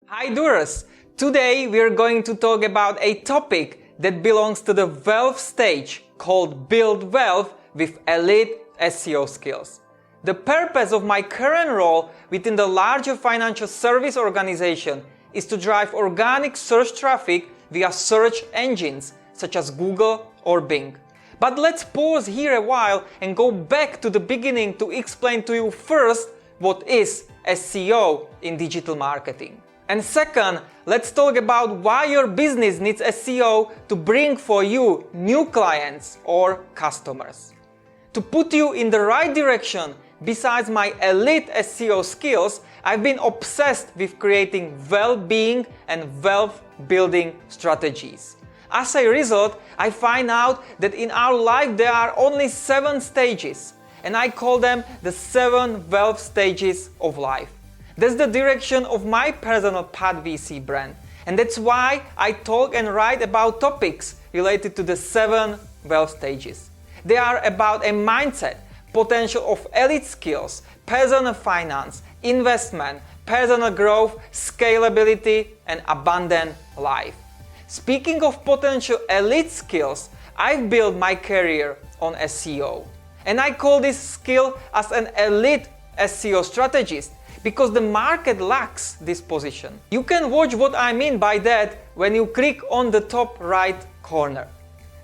Hi doers! Today we are going to talk about a topic that belongs to the wealth stage called Build Wealth with Elite SEO Skills. The purpose of my current role within the larger financial service organization is to drive organic search traffic via search engines such as Google or Bing. But let's pause here a while and go back to the beginning to explain to you first what is SEO in digital marketing. And second, let's talk about why your business needs SEO to bring for you new clients or customers. To put you in the right direction, besides my elite SEO skills, I've been obsessed with creating well-being and wealth-building strategies. As a result, I find out that in our life there are only 7 stages, and I call them the 7 wealth stages of life. That's the direction of my personal Path VC brand, and that's why I talk and write about topics related to the 7 wealth stages. They are about a mindset, potential of elite skills, personal finance, investment, personal growth, scalability, and abundant life. Speaking of potential elite skills, I've built my career on SEO, and I call this skill as an elite SEO strategist because the market lacks this position. You can watch what I mean by that when you click on the top right corner.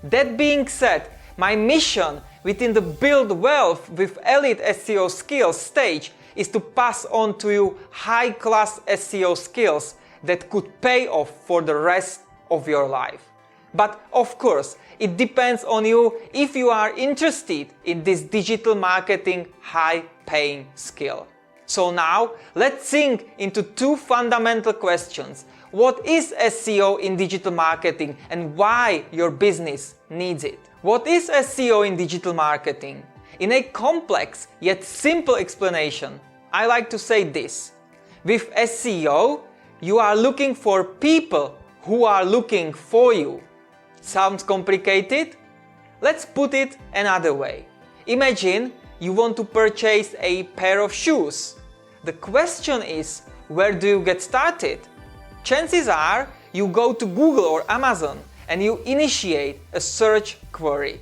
That being said, my mission within the Build Wealth with Elite SEO Skills stage is to pass on to you high-class SEO skills that could pay off for the rest of your life. But of course, it depends on you if you are interested in this digital marketing high-paying skill. So now, let's sink into 2 fundamental questions. What is SEO in digital marketing and why your business needs it? What is SEO in digital marketing? In a complex yet simple explanation, I like to say this. With SEO, you are looking for people who are looking for you. Sounds complicated? Let's put it another way. Imagine you want to purchase a pair of shoes. The question is, where do you get started? Chances are you go to Google or Amazon and you initiate a search query.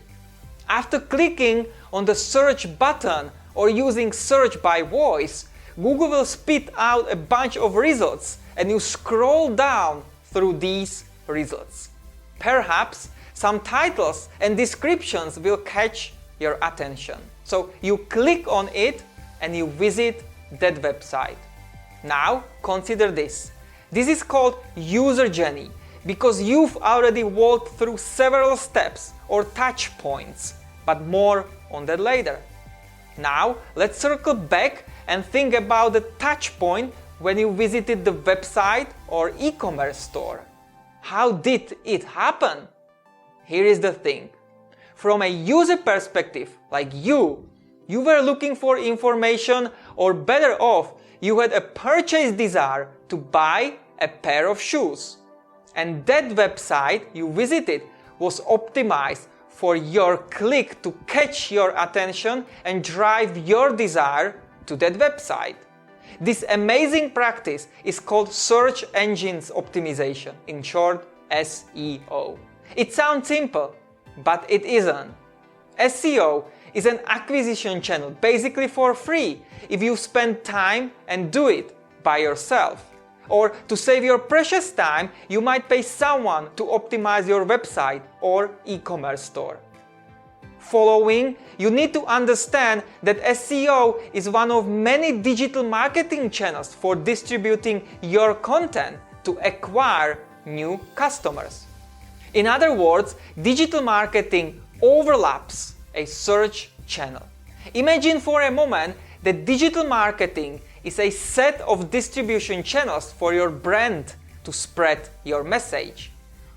After clicking on the search button or using search by voice, Google will spit out a bunch of results and you scroll down through these results. Perhaps some titles and descriptions will catch your attention. So you click on it and you visit that website. Now consider this. This is called user journey because you've already walked through several steps or touch points, but more on that later. Now let's circle back and think about the touch point when you visited the website or e-commerce store. How did it happen? Here is the thing. From a user perspective, like you were looking for information, or better off, you had a purchase desire to buy a pair of shoes. And that website you visited was optimized for your click to catch your attention and drive your desire to that website. This amazing practice is called search engines optimization, in short SEO. It sounds simple, but it isn't. SEO is an acquisition channel basically for free if you spend time and do it by yourself. Or to save your precious time, you might pay someone to optimize your website or e-commerce store. Following, you need to understand that SEO is one of many digital marketing channels for distributing your content to acquire new customers. In other words, digital marketing overlaps a search channel. Imagine for a moment that digital marketing is a set of distribution channels for your brand to spread your message.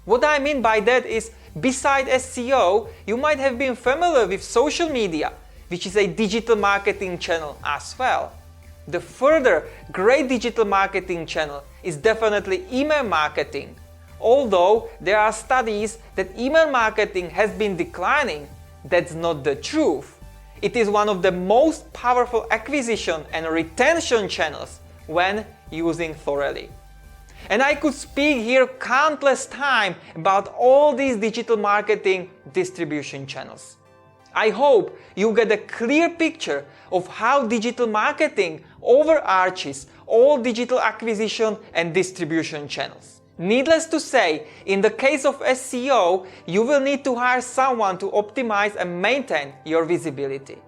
What I mean by that is, beside SEO, you might have been familiar with social media, which is a digital marketing channel as well. The further great digital marketing channel is definitely email marketing. Although there are studies that email marketing has been declining, that's not the truth. It is one of the most powerful acquisition and retention channels when using thoroughly. And I could speak here countless times about all these digital marketing distribution channels. I hope you get a clear picture of how digital marketing overarches all digital acquisition and distribution channels. Needless to say, in the case of SEO, you will need to hire someone to optimize and maintain your visibility.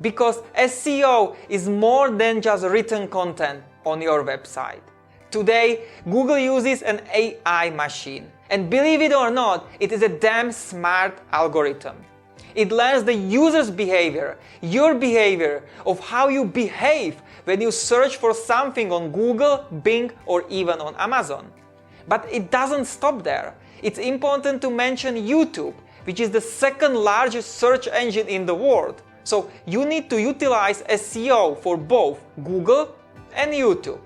Because SEO is more than just written content on your website. Today, Google uses an AI machine. And believe it or not, it is a damn smart algorithm. It learns the user's behavior, your behavior, of how you behave when you search for something on Google, Bing, or even on Amazon. But it doesn't stop there. It's important to mention YouTube, which is the second largest search engine in the world. So you need to utilize SEO for both Google and YouTube.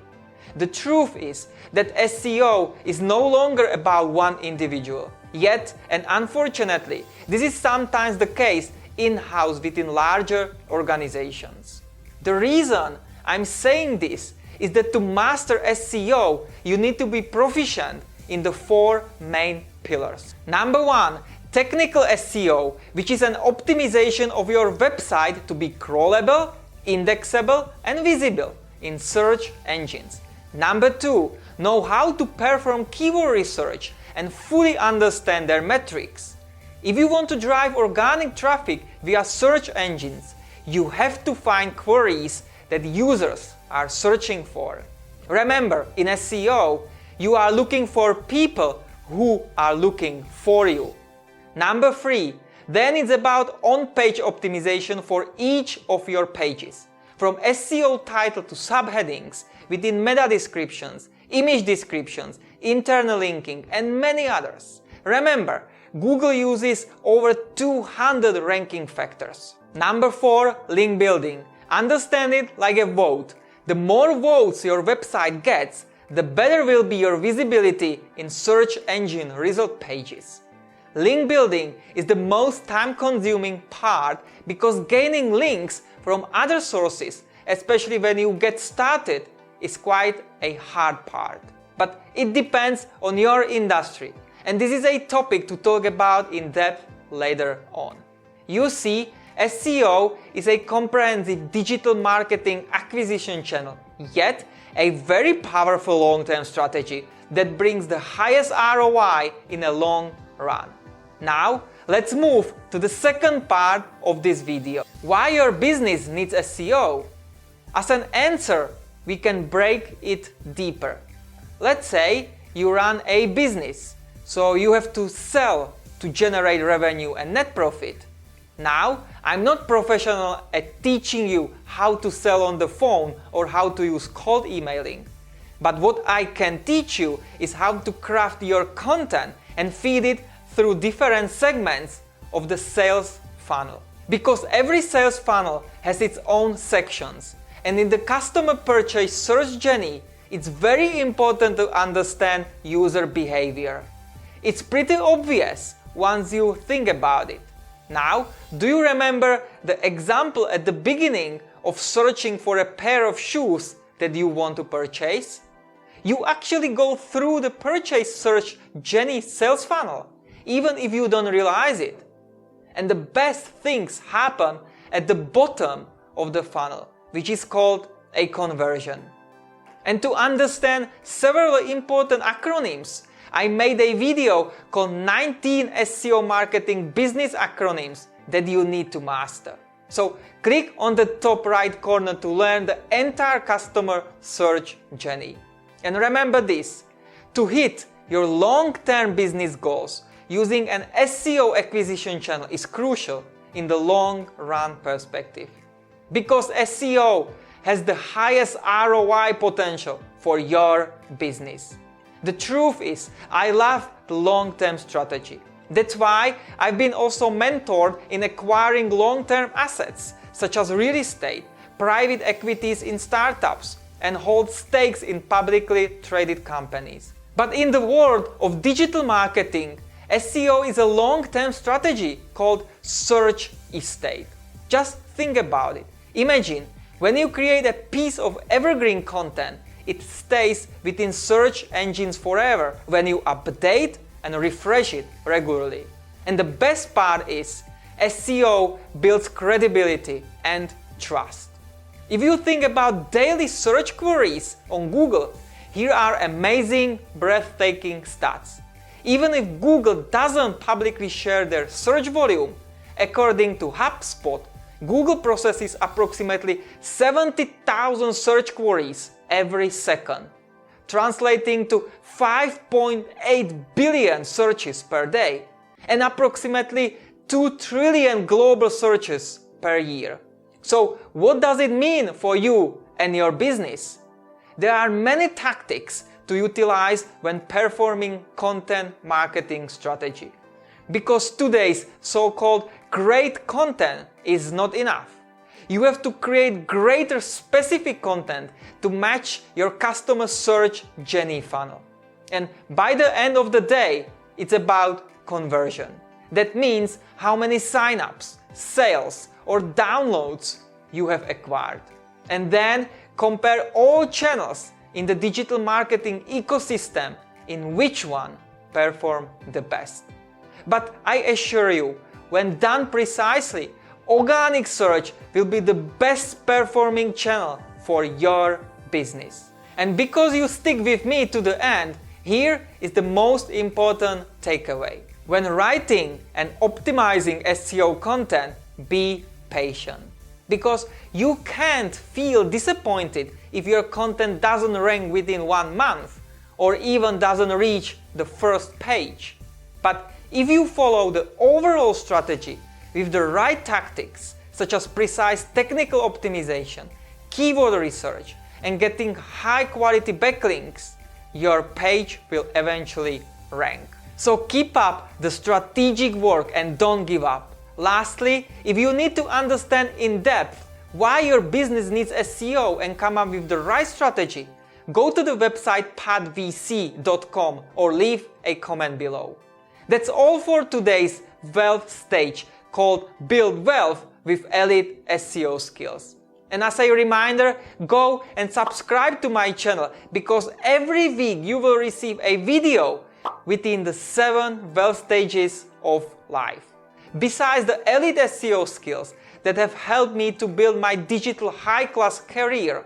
The truth is that SEO is no longer about one individual. Yet, and unfortunately, this is sometimes the case in-house within larger organizations. The reason I'm saying this is that to master SEO, you need to be proficient in the four main pillars. Number one, technical SEO, which is an optimization of your website to be crawlable, indexable, and visible in search engines. Number two, know how to perform keyword research and fully understand their metrics. If you want to drive organic traffic via search engines, you have to find queries that users are searching for. Remember, in SEO, you are looking for people who are looking for you. Number three, then it's about on-page optimization for each of your pages. From SEO title to subheadings, within meta descriptions, image descriptions, internal linking, and many others. Remember, Google uses over 200 ranking factors. Number four, link building. Understand it like a vote. The more votes your website gets, the better will be your visibility in search engine result pages. Link building is the most time-consuming part because gaining links from other sources, especially when you get started, is quite a hard part. But it depends on your industry, and this is a topic to talk about in depth later on. You see, SEO is a comprehensive digital marketing acquisition channel, yet a very powerful long-term strategy that brings the highest ROI in a long run. Now, let's move to the second part of this video. Why your business needs SEO? As an answer, we can break it deeper. Let's say you run a business, so you have to sell to generate revenue and net profit. Now, I'm not professional at teaching you how to sell on the phone or how to use cold emailing. But what I can teach you is how to craft your content and feed it through different segments of the sales funnel. Because every sales funnel has its own sections. And in the customer purchase search journey, it's very important to understand user behavior. It's pretty obvious once you think about it. Now, do you remember the example at the beginning of searching for a pair of shoes that you want to purchase? You actually go through the purchase search journey sales funnel, even if you don't realize it. And the best things happen at the bottom of the funnel, which is called a conversion. And to understand several important acronyms, I made a video called 19 SEO marketing business acronyms that you need to master. So click on the top right corner to learn the entire customer search journey. And remember this, to hit your long-term business goals, using an SEO acquisition channel is crucial in the long-run perspective. Because SEO has the highest ROI potential for your business. The truth is, I love the long-term strategy. That's why I've been also mentored in acquiring long-term assets, such as real estate, private equities in startups, and hold stakes in publicly traded companies. But in the world of digital marketing, SEO is a long-term strategy called search estate. Just think about it. Imagine when you create a piece of evergreen content, it stays within search engines forever when you update and refresh it regularly. And the best part is, SEO builds credibility and trust. If you think about daily search queries on Google, here are amazing, breathtaking stats. Even if Google doesn't publicly share their search volume, according to HubSpot, Google processes approximately 70,000 search queries every second, translating to 5.8 billion searches per day and approximately 2 trillion global searches per year. So what does it mean for you and your business? There are many tactics to utilize when performing content marketing strategy. Because today's so-called great content is not enough. You have to create greater specific content to match your customer search journey funnel. And by the end of the day, it's about conversion. That means how many signups, sales, or downloads you have acquired. And then compare all channels in the digital marketing ecosystem in which one perform the best. But I assure you, when done precisely, organic search will be the best performing channel for your business. And because you stick with me to the end, here is the most important takeaway. When writing and optimizing SEO content, be patient. Because you can't feel disappointed if your content doesn't rank within 1 month or even doesn't reach the first page. But if you follow the overall strategy with the right tactics, such as precise technical optimization, keyword research, and getting high-quality backlinks, your page will eventually rank. So keep up the strategic work and don't give up. Lastly, if you need to understand in depth why your business needs SEO and come up with the right strategy, go to the website padvc.com or leave a comment below. That's all for today's wealth stage called Build Wealth with Elite SEO Skills. And as a reminder, go and subscribe to my channel because every week you will receive a video within the 7 wealth stages of life. Besides the elite SEO skills that have helped me to build my digital high-class career,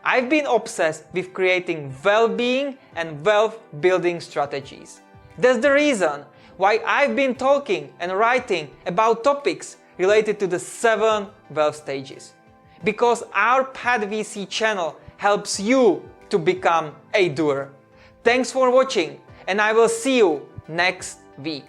I've been obsessed with creating well-being and wealth-building strategies. That's the reason why I've been talking and writing about topics related to the 7 wealth stages. Because our PadVC channel helps you to become a doer. Thanks for watching, and I will see you next week.